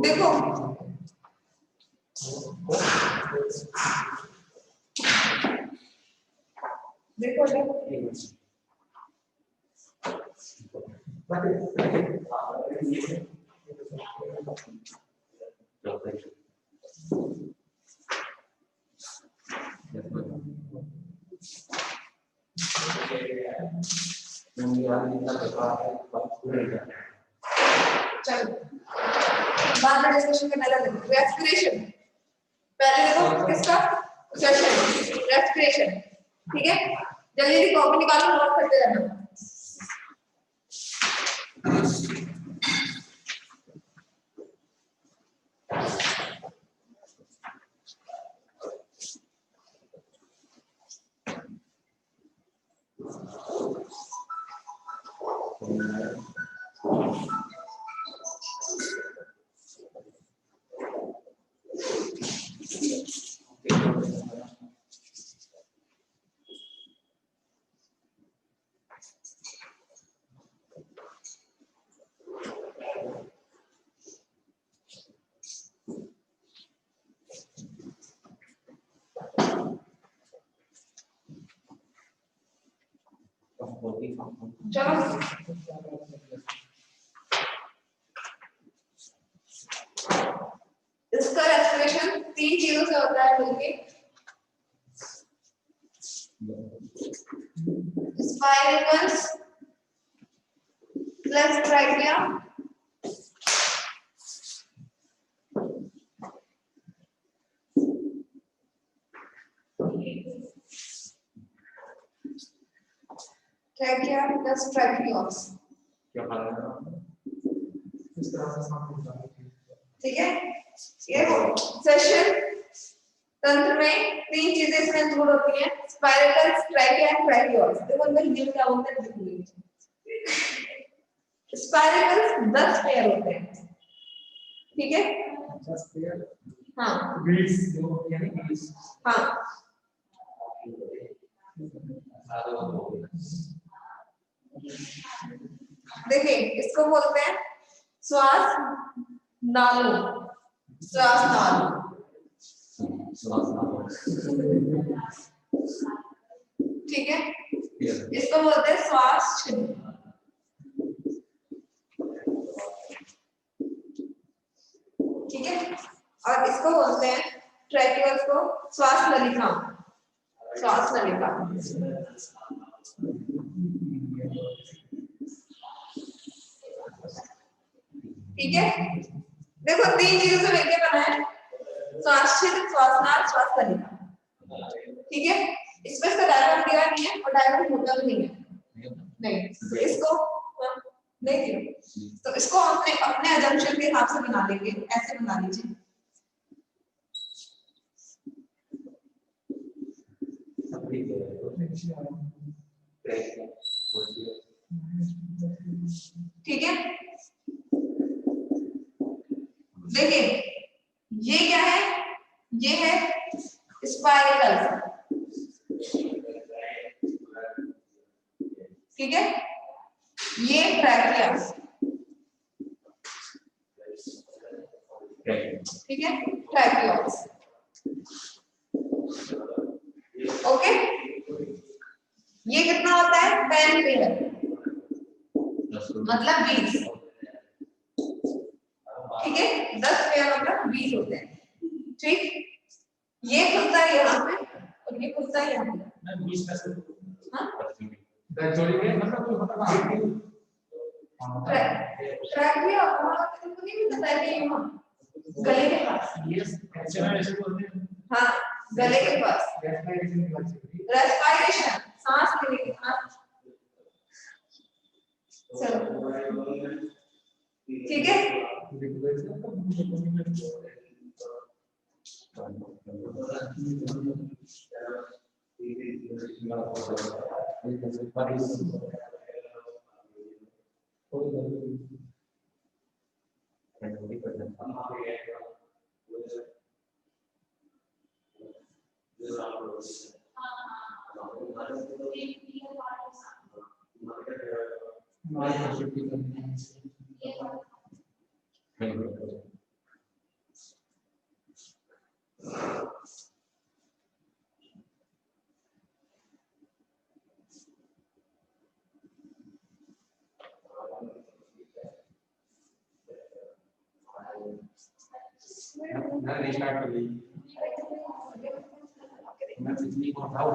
देखो देखो चलो बाद में डिस्कशन करने लगे। रेस्पिरेशन पहले देखो किसका सेशन रेस्पिरेशन, ठीक है। जल्दी जल्दी कॉपी निकालो, नोट करते रहना। चलो इसका रेस्पिरेशन 3 चीजों से होता है मिलके। स्पाइरल्स प्लस ट्रैकिया प्लस ट्रैकियोस, ठीक है। ये सेशन तंत्र में 3 चीजें इसमें इंक्लूड होती हैं, स्पाइरल्स ट्रैकिया एंड ट्रैकियोस। देखो इनमें हिंदी में क्या बोलते हैं देखो। स्पाइरल्स 10 पेयर होते हैं, ठीक है। 10 पेयर, हाँ 20 जो यानी 20, हाँ देखिए इसको बोलते हैं श्वास नालों, श्वास नाल, ठीक है। इसको बोलते हैं श्वास छिद्र, ठीक है। और इसको बोलते हैं ट्रैकियोस को श्वास नलिका, श्वास नलिका, ठीक है। देखो 3 चीजों से मिलकर बना है श्वास छिद्र, श्वास नाल, श्वास नलिका, ठीक है। इसमें इसका डायग्राम दिया नहीं है और डायग्राम होता भी नहीं है, नहीं तो इसको नहीं दिया तो इसको अपने अपने अजम्पशन के हिसाब से बना लेंगे। ऐसे बना लीजिए, ठीक है। देखिए ये क्या है, ये है स्पाइरल, ठीक है। ये ट्रैकिया, ठीक है, ट्रैकियोस, ओके। ये कितना होता है 10 पेयर, मतलब 20, ठीक है। 10 पेयर मतलब 20 होते हैं, ठीक। ये खुलता है यहाँ पे और ये खुलता है यहाँ पे, हाँ ट्रैकिया हमारा किसी को नहीं मिलता है यहाँ गले के पास, हाँ गले के पास, रेस्पिरेशन सांस लेने के पास, चलो ठीक है। मैं रिस्टार्ट कर ली मैं पिछली को हटाओ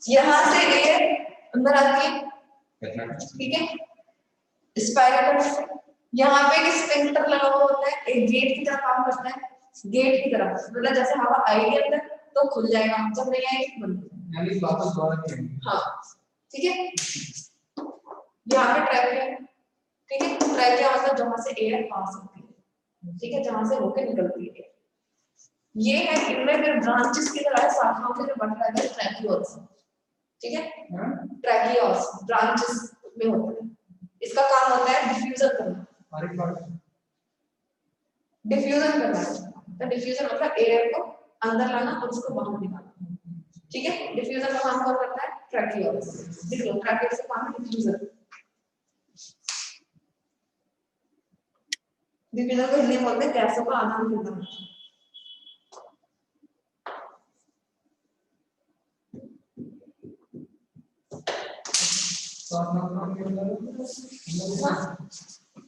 यहाँ से एयर अंदर आती है, ठीक है, स्पाइरल से यहाँ पे एक स्फिंक्टर लगा हुआ होता है, एक गेट की तरह काम करता है, गेट की तरह, मतलब जैसे हवा आएगी अंदर तो खुल जाएगा, जब नहीं आएगी बंद हो जाएगा, यानी वापस दोबारा करेंगे। हाँ ठीक है। यहाँ पे ट्रैकिया, ठीक है, ट्रैकिया मतलब जहाँ से एयर आ सकती है, ठीक है, जहाँ से होके निकलती है, ये है, इनमें फिर ब्रांचेस की तरह शाखाओं के बट रहा है ट्रैकियोल्स, ठीक है, ट्रैकियोल्स ब्रांचेस में होता है, इसका काम होता है डिफ्यूजन करना, डिफ्यूजन करना, तो डिफ्यूजन मतलब एयर को अंदर लाना और उसको बाहर निकालना, ठीक है, डिफ्यूजन का काम कौन करता है, ट्रैकियोल्स, देखो ट्रैकियोल्स का काम है डिफ्यूजन, डिफ्यूजन को हिंदी में बोलते हैं गैसों का आदान प्रदान।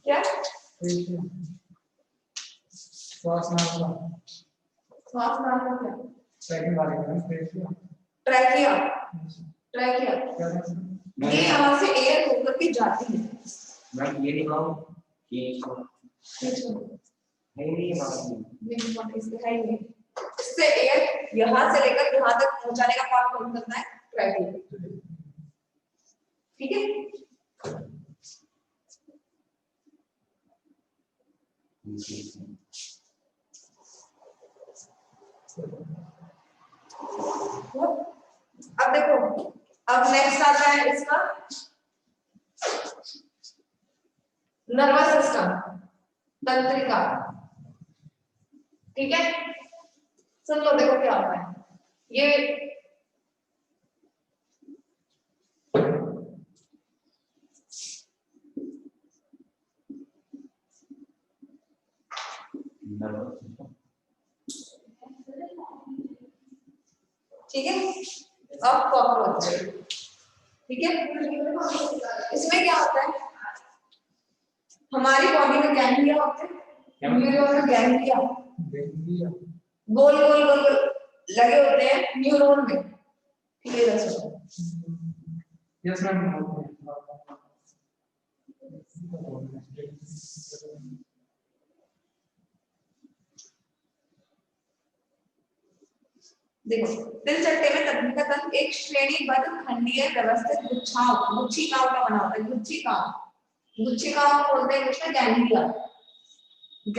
क्या श्वास नाल क्या सेकंड वाले का ट्रैकिया, ट्रैकिया ये यहाँ से एयर होकर के जाती है, मैं ये नहीं कहूँ कि इससे एयर यहाँ से लेकर यहाँ तक पहुँचाने का काम कौन करता है, ट्रैकिया, ठीक है। अब देखो, अब नेक्स्ट आता है इसका नर्वस सिस्टम, तंत्रिका, ठीक है, सुन लो, देखो क्या होता है, ये ठीक है, अब कॉकरोच, ठीक है, इसमें क्या होता है, हमारी बॉडी में गैंग्लिया होते हैं, न्यूरॉन में गैंग्लिया गोल गोल गोल लगे होते हैं न्यूरॉन में, ठीक है, यस मैम। देखो, दिल चट्टे में तंत्रिका तंत्र एक श्रेणीबद्ध खंडीय व्यवस्थित गुच्छिकाओं का बना होता है, गुच्छिकाओं बोलते हैं इंग्लिश में ganglia,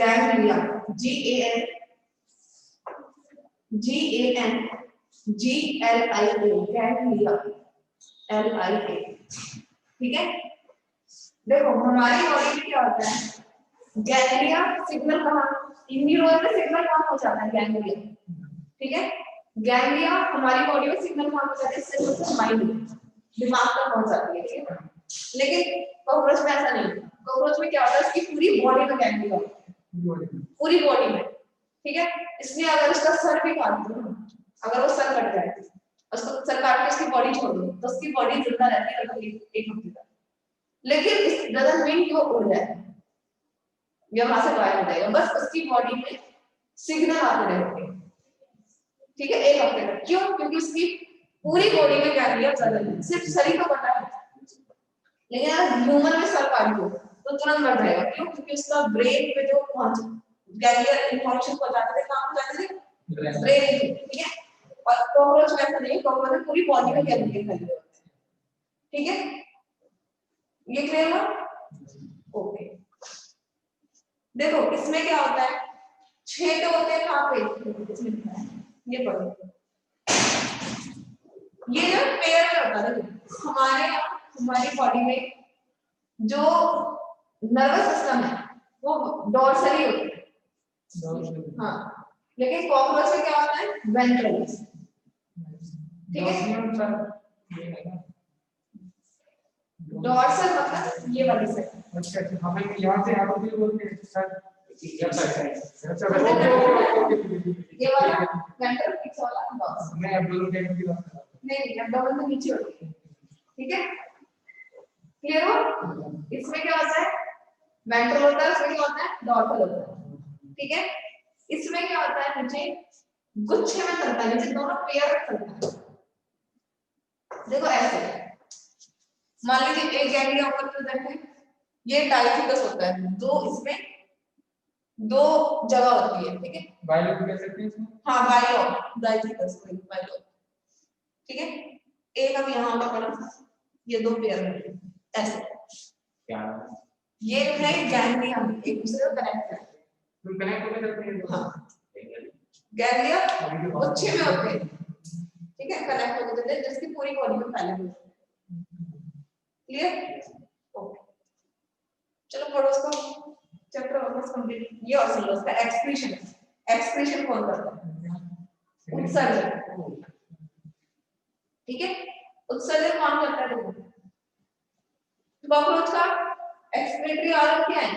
ganglia GANGLIA ganglia LIA, ठीक है। देखो हमारी बॉडी में क्या होता है, गैंग्लिया सिग्नल कहाँ, न्यूरॉन में सिग्नल कहाँ पहुंचाता है, गैंग्लिया, ठीक है, गैंग्लिया हमारी बॉडी में सिग्नल कहाँ पहुंचाती है, सिर्फ माइंड दिमाग तक पहुंचाती है, ठीक है, लेकिन कॉकरोच में ऐसा नहीं, कॉकरोच में क्या होता है, इसकी पूरी बॉडी में गैंग्लिया, पूरी बॉडी में, ठीक है, इसलिए अगर उसका सर भी काट दो, अगर वो सर कट जाए, उसको सर काट के उसकी बॉडी छोड़ दो, तो उसकी बॉडी जिंदा रहती है लगभग एक हफ्ते तक, लेकिन इस डजंट मीन कि वो उड़ जाए या वहां से गायब हो जाएगा, बस उसकी बॉडी में सिग्नल आते रहेंगे, ठीक है, एक हफ्ते तक। क्यों? क्योंकि उसकी पूरी बॉडी में गैंग्लिया चल रही है, सिर्फ शरीर को पता है, लेकिन अगर ह्यूमन में सर काट दो तो तुरंत मर जाएगा। क्यों? क्योंकि उसका ब्रेन में जो गैंग्लिया इन्फॉर्मेशन पहुंचाते थे, कहां पहुंचाते थे, ब्रेन, ठीक है, और कॉकरोच वैसा नहीं, कॉकरोच में पूरी बॉडी में गैंग्लिया फैले होते हैं, ठीक है, ये क्लियर हुआ? ओके, देखो इसमें क्या होता है, छेद होते हैं कहां पे, इसमें लिखा है, ये पढ़ो, ये जो पेयर में होता है, हमारी बॉडी में जो नर्वस सिस्टम है वो डोर्सली होता है, हाँ, लेकिन कॉकरोच में क्या होता है, वेंट्रल, ठीक है, डॉट से मतलब ये वाली साइड। अच्छा हमें यहाँ से यहाँ भी बोलते हैं सर ये वाला वेंट्रल फिक्स वाला डॉट। मैं एब्डोमेन टेंशन की बात कर रहा हूँ। नहीं एब्डोमेन तो नीचे होती है, ठीक है क्लियर हो। इसमें क्या होता है वेंट्रल होता है, इसमें क्या होता है डॉर्सल होता है, ठीक है। इसमें क्या होता है नीचे गुच्छे में चलता है, नीचे दोनों पेयर चलता है। देखो ऐसे मान लीजिए एक गैंग्लिया ऊपर प्रेजेंट है, ये डाइथिकस होता है, दो इसमें दो जगह होती है, ठीक है बाइलो कह सकते हैं इसमें। हाँ बाइलो डाइथिकस बाइलो, ठीक है। एक अब यहाँ पकड़ो, ये दो पेयर में ऐसे क्या ये है गैंग्लिया, एक दूसरे को कनेक्ट करते हैं। तुम कनेक्ट होके करते हैं हाँ गैंग्लिया गुच्छे में होते हैं, ठीक है कनेक्ट होके होते हैं जिसकी पूरी बॉडी में फैले हुए। क्लियर ओके चलो पढ़ो उसको चैप्टर ऑलमोस्ट कंप्लीट। ये और सुन लो उसका एक्सप्रेशन। एक्सप्रेशन कौन करता है उत्सर्जन, ठीक है उत्सर्जन कौन करता है देखो। कॉकरोच का एक्सक्रीटरी ऑर्गन क्या है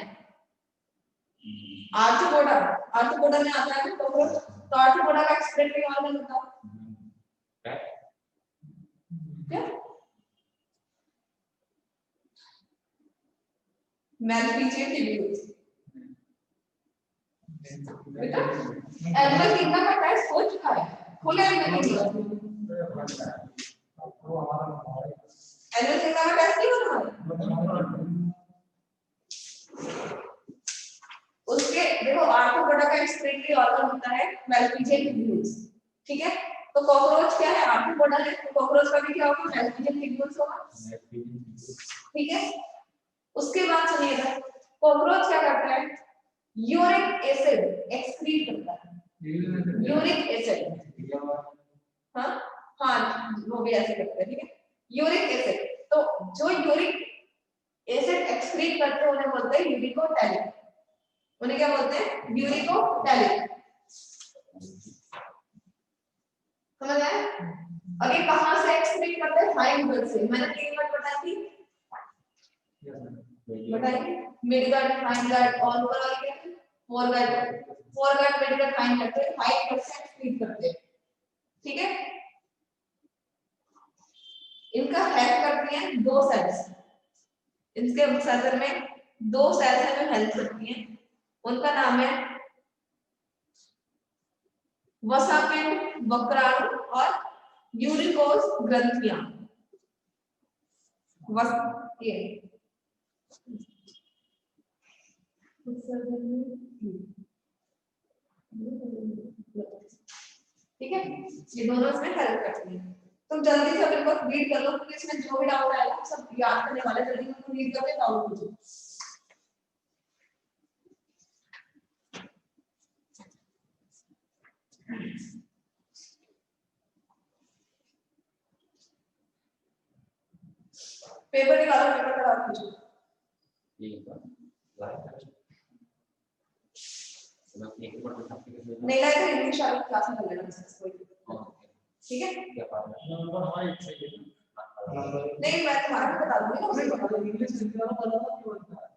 आर्थ्रोपोडा। आर्थ्रोपोडा में आता है कॉकरोच, तो आर्थ्रोपोडा का एक्सक्रीटरी ऑर्गन होता है क्या मैलफिजियन ट्यूब्यूल्स। बेटा एनिमल किंगडम का टेस्ट हो चुका है, खोले एनिमल किंगडम। एनिमल किंगडम का टेस्ट नहीं हुआ उसके देखो आर्थ्रोपोडा का एक्सक्रीटरी ऑर्गन होता है मैलफिजियन ट्यूब्यूल्स, ठीक है। तो कॉकरोच क्या है आर्थ्रोपोडा है, तो कॉकरोच का भी क्या होगा मैलफिजियन ट्यूब्यूल्स होगा, ठीक है। उसके बाद सुनिएगा कॉकरोच क्या करता है यूरिक एसिड एक्सक्रीट करता है। यूरिक एसिड हाँ हाँ वो भी ऐसे करते हैं, ठीक है यूरिक एसिड। तो जो यूरिक एसिड एक्सक्रीट करते हैं उन्हें बोलते हैं यूरिकोटैलिक। उन्हें क्या बोलते हैं यूरिकोटैलिक, समझ आया। और ये कहां से एक्सक्रीट करते हैं हाइंड गट से। मैंने 3 बार बताई थी बताइए मिडगट हाइंड गट और ऊपर वाली क्या है foregut. Foregut midgut hindgut से हाइंड गट से एक्सक्रीट करते हैं, ठीक है। इनका हेल्प करती हैं दो सेल्स, इसके सर्जन में दो सेल्स हैं जो हेल्प करती हैं, उनका नाम है वसापिंड वक्राणु और यूरिकोस ग्रंथियां। वस ये ठीक है ये दोनों इसमें हेल्प करती हैं। तुम जल्दी से अपने को रीड कर लो क्योंकि इसमें जो भी डाउट आएगा सब याद करने वाले, जल्दी से रीड करके डाउट पूछो। पेपर निकालो, पेपर का डाउट पूछो। नहीं लाए तो इंग्लिश वाली क्लास में कर लेना कोई, ठीक है नहीं मैं तुम्हारा भी बता दूंगी ना, उसे बता दूंगी इंग्लिश लिखना वाला क्यों होता है।